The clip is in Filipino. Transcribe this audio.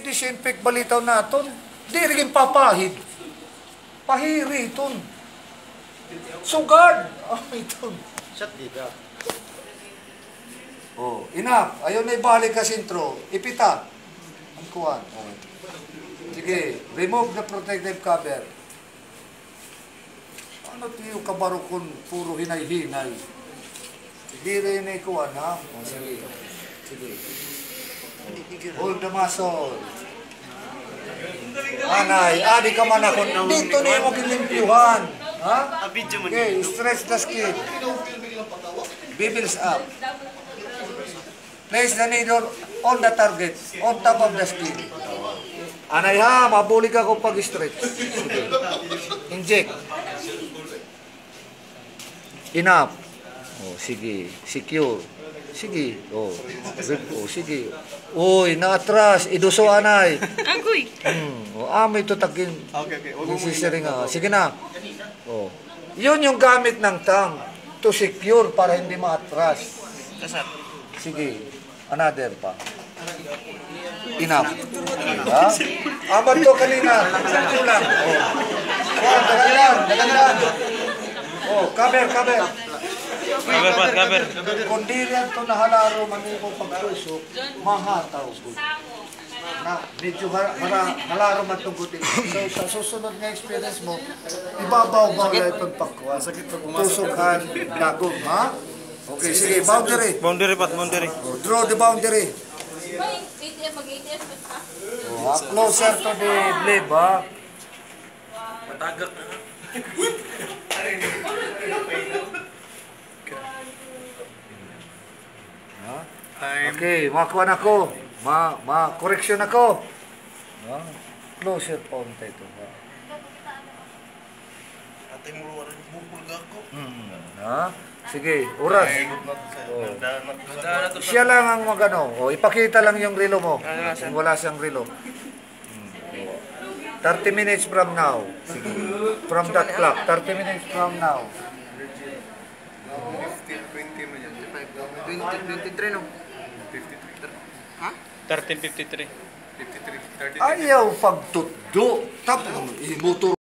disinfect balitaw naton. Di rin papahid. Pahiri iton. Sugad. Iton. Shot dito. Enough. Ayaw na ibalik ka sintro. Ipita. Ang kuwan. Sige. Remove the protective cover. Ano tiyo kabarokon? Puro hinay-hinay. Hindi rin na ikuwan, ha? Sige. Sige. Hold the muscle. Anay, adi ka man ako. Dito na yung magilimpyuhan. Ha? Okay, stretch the skin. Bibbles up. Place the needle on the target, on top of the skin. Anay ha, mabuli ka kung pag-stretch. Sige. Inject. Enough. Sige. Secure. Sige. Sige. Uy, naatras. Iduso anay. Agoy. Amoy tutakin. Okay. Sige na. Yun yung gamit ng tang to secure para hindi maatras. Sige. Another pa. Enough. Ha? Aman to kanina. Sakto lang. Dagan. Cover. Cover. Kung di rin ito nahalaro manipong pagtusok, mahataw. Na, medyo halaro man itong gutin. So, sa susunod nga experience mo, ibabaw-baw na itong pakwa. Tusukan, dagong, ha? Okay, sige, boundary. Boundary. Draw the boundary. Closer to the blade, ha? Matagak na. Okay, makuha na ko. Correction ako. Closer point ito. Ate mo rin bubulga ko. Sige, oras. Siya lang ang magano. Ipakita lang yung relo mo. Kung wala siyang relo. 30 minutes from now. Sige. From that clock. 30 minutes from now. 23 no? 13:53. Ayaw pagtuddo. Tapos, imuto